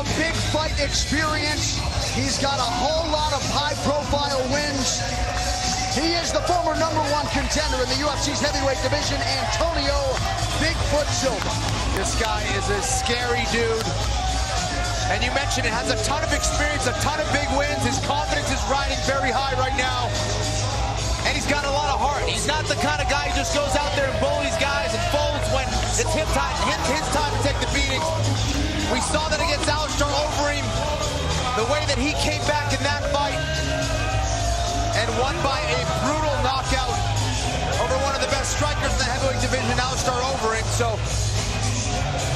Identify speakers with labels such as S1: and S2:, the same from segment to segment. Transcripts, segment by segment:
S1: of big fight experience. He's got a whole lot of high-profile wins. He is the former #1 contender in the UFC's heavyweight division, Antonio Bigfoot Silva.
S2: This guy is a scary dude. And you mentioned it, has a ton of experience, a ton of big wins. His confidence is riding very high right now. And he's got a lot of heart. He's not the kind of guy who just goes out there and bullies guys and folds when it's his time to take the beatings. We saw that against Alistair Overeem, the way that he came back in that fight and won by a brutal knockout over one of the best strikers in the heavyweight division, Alistair Overeem. So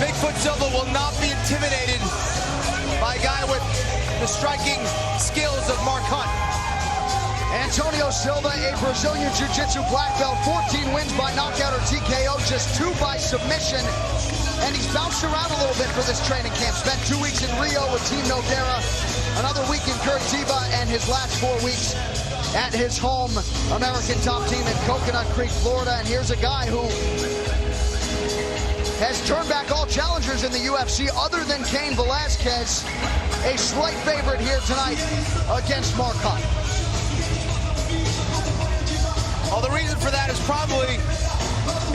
S2: Bigfoot Silva will not be intimidated by a guy with the striking skills of Mark Hunt.
S1: Antonio Silva, a Brazilian Jiu-Jitsu black belt, 14 wins by knockout or TKO, just 2 by submission. And he's bounced around a little bit for this training camp. Spent 2 weeks in Rio with Team Nogueira, another week in Curitiba, and his last 4 weeks at his home American top team in Coconut Creek, Florida. And here's a guy who has turned back all challengers in the UFC other than Cain Velasquez. A slight favorite here tonight against Mark Hunt.
S2: Well, the reason for that is probably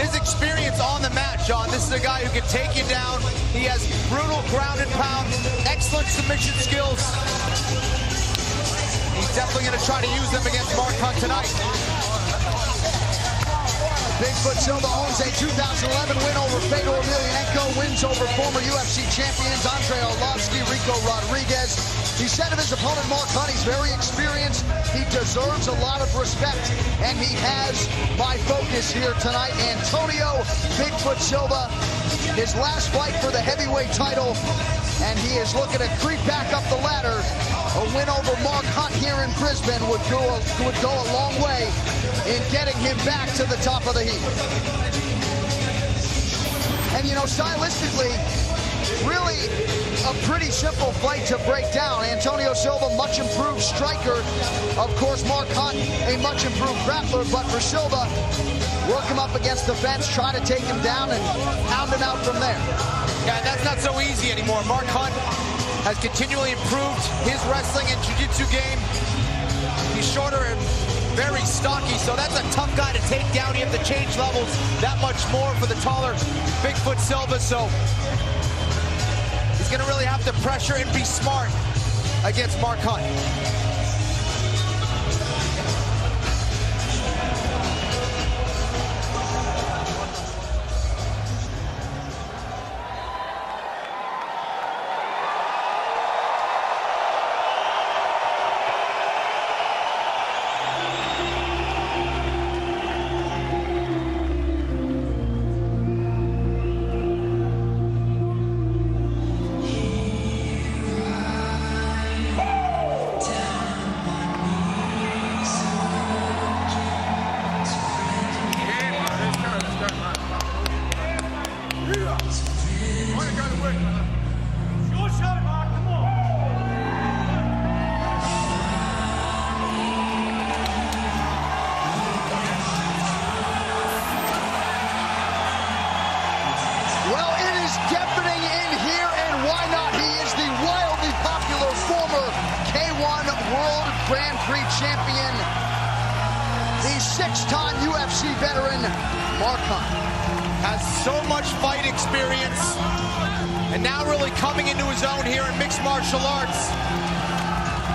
S2: his experience on the mat, John. This is a guy who can take you down. He has brutal ground and pound, excellent submission skills. He's definitely going to try to use them against Mark Hunt tonight.
S1: Bigfoot Silva owns a 2011 win over Fedor Emelianenko, wins over former UFC champions Andrei Arlovski, Rico Rodriguez. He said of his opponent Mark Hunt, he's very experienced, he deserves a lot of respect, and he has my focus here tonight. Antonio Bigfoot Silva, his last fight for the heavyweight title, and he is looking to creep back up the ladder. A win over Mark Hunt here in Brisbane would go a long way in getting him back to the top of the heap. And you know, stylistically, really a pretty simple fight to break down. Antonio Silva, much improved striker. Of course, Mark Hunt, a much improved grappler, but for Silva, work him up against the fence, try to take him down and pound him out from there.
S2: Yeah, that's not so easy anymore. Mark Hunt has continually improved his wrestling and jiu-jitsu game. He's shorter and very stocky, so that's a tough guy to take down. You have to change levels that much more for the taller Bigfoot Silva, so he's gonna really have to pressure and be smart against Mark Hunt.
S1: Grand Prix champion, the 6-time UFC veteran, Mark Hunt.
S2: Has so much fight experience, and now really coming into his own here in mixed martial arts.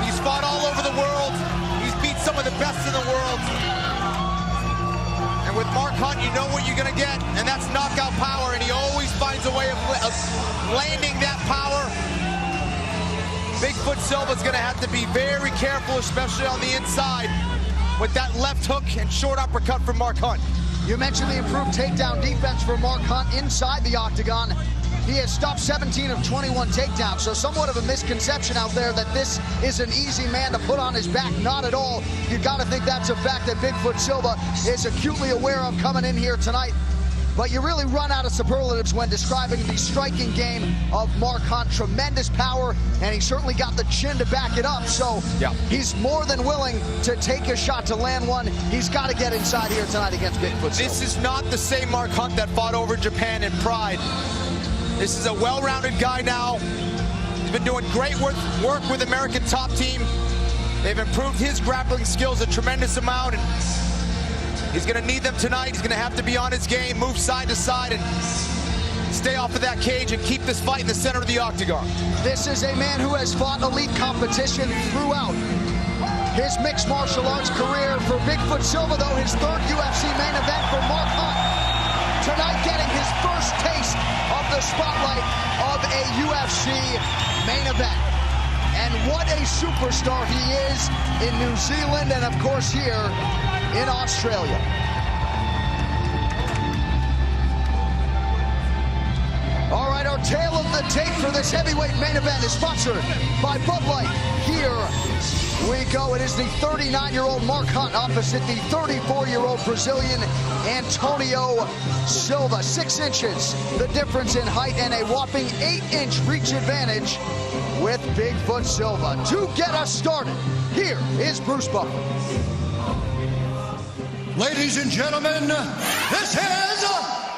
S2: He's fought all over the world. He's beat some of the best in the world. And with Mark Hunt, you know what you're gonna get, and that's knockout power, and he always finds a way of landing that power. Bigfoot Silva's gonna have to be very careful, especially on the inside, with that left hook and short uppercut from Mark Hunt.
S1: You mentioned the improved takedown defense for Mark Hunt inside the octagon. He has stopped 17 of 21 takedowns, so somewhat of a misconception out there that this is an easy man to put on his back. Not at all. You gotta think that's a fact that Bigfoot Silva is acutely aware of coming in here tonight. But you really run out of superlatives when describing the striking game of Mark Hunt. Tremendous power, and he certainly got the chin to back it up. So he's more than willing to take a shot to land one. He's got to get inside here tonight against Bigfoot Silva.
S2: This is not the same Mark Hunt that fought over Japan in Pride. This is a well-rounded guy now. He's been doing great work with American Top Team. They've improved his grappling skills a tremendous amount, and he's going to need them tonight. He's going to have to be on his game, move side to side, and stay off of that cage and keep this fight in the center of the octagon.
S1: This is a man who has fought elite competition throughout his mixed martial arts career. For Bigfoot Silva, though, his third UFC main event for Mark Hunt. Tonight getting his first taste of the spotlight of a UFC main event. And what a superstar he is in New Zealand and, of course, here in Australia. All right, our tale of the tape for this heavyweight main event is sponsored by Bud Light. Here we go. It is the 39-year-old Mark Hunt opposite the 34-year-old Brazilian Antonio Silva. 6 inches, the difference in height, and a whopping 8-inch reach advantage with Bigfoot Silva. To get us started, here is Bruce Buffer.
S3: Ladies and gentlemen, this is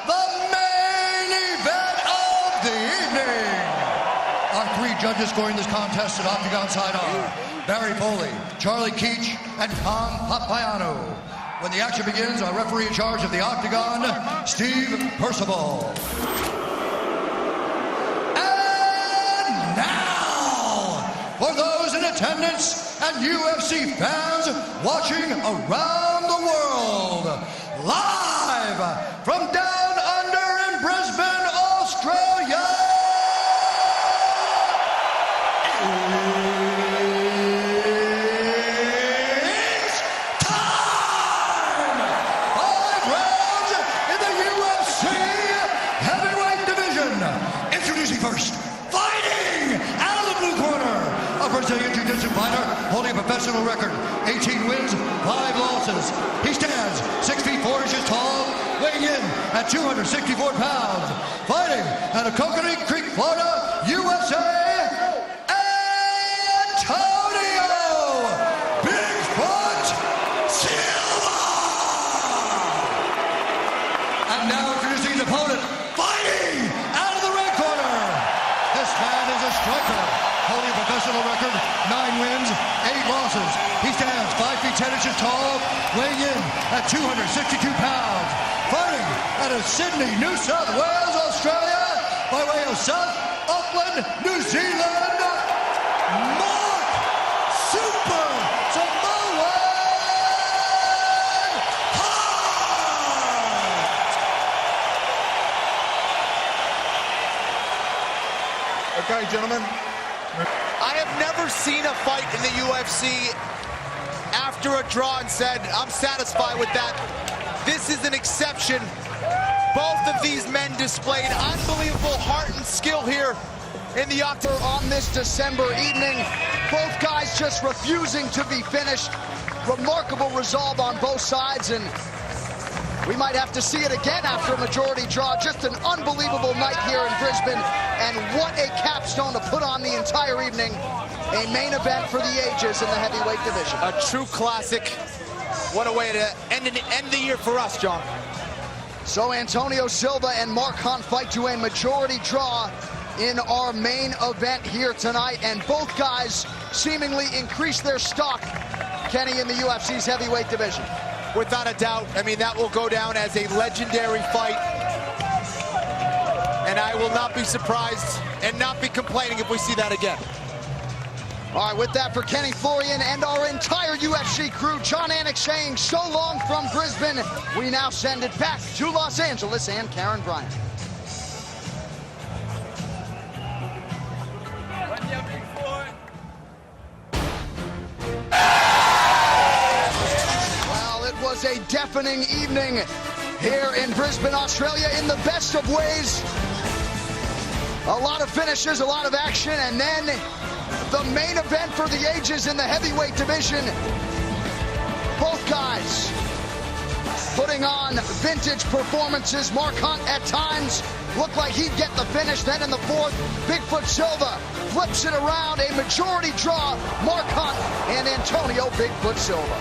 S3: the main event of the evening. Our 3 judges scoring this contest at Octagon side are Barry Foley, Charlie Keach, and Tom Papayanov. When the action begins, our referee in charge of the Octagon, Steve Percival. And now, for those in attendance and UFC fans watching around the world, live from down under in Brisbane, Australia, it's time! 5 rounds in the UFC heavyweight division. Introducing first, fighting out of the blue corner, a Brazilian jiu-jitsu fighter holding a professional record, 18 wins, 5 losses. He stands 6 feet 4 inches tall, weighing in at 264 pounds. Fighting out of Coconut Creek, Florida, USA, Antonio Bigfoot Silva! And now introducing his opponent, fighting out of the red corner. This man is a striker, holding a professional record, 9 wins, 8 losses. He stands 5 feet 10 inches tall, weighing in at 262 pounds. Fighting out of Sydney, New South Wales, Australia, by way of South Auckland, New Zealand, Mark Super Samoa Hunt!
S4: Okay, gentlemen.
S2: I have never seen a fight in the UFC after a draw and said, I'm satisfied with that. This is an exception. Both of these men displayed unbelievable heart and skill here in the octagon
S1: on this December evening. Both guys just refusing to be finished. Remarkable resolve on both sides, and we might have to see it again after a majority draw. Just an unbelievable night here in Brisbane, and what a capstone to put on the entire evening. A main event for the ages in the heavyweight division.
S2: A true classic. What a way to end the year for us, John.
S1: So Antonio Silva and Mark Hunt fight to a majority draw in our main event here tonight, and both guys seemingly increase their stock, Kenny, in the UFC's heavyweight division.
S2: Without a doubt. I mean, that will go down as a legendary fight, and I will not be surprised and not be complaining if we see that again.
S1: All right, with that, for Kenny Florian and our entire UFC crew, John Anik saying so long from Brisbane. We now send it back to Los Angeles and Karen Bryant. Well, it was a deafening evening here in Brisbane, Australia, in the best of ways. A lot of finishes, a lot of action, and then the main event for the ages in the heavyweight division. Both guys putting on vintage performances. Mark Hunt at times looked like he'd get the finish. Then in the fourth, Bigfoot Silva flips it around. A majority draw, Mark Hunt and Antonio Bigfoot Silva.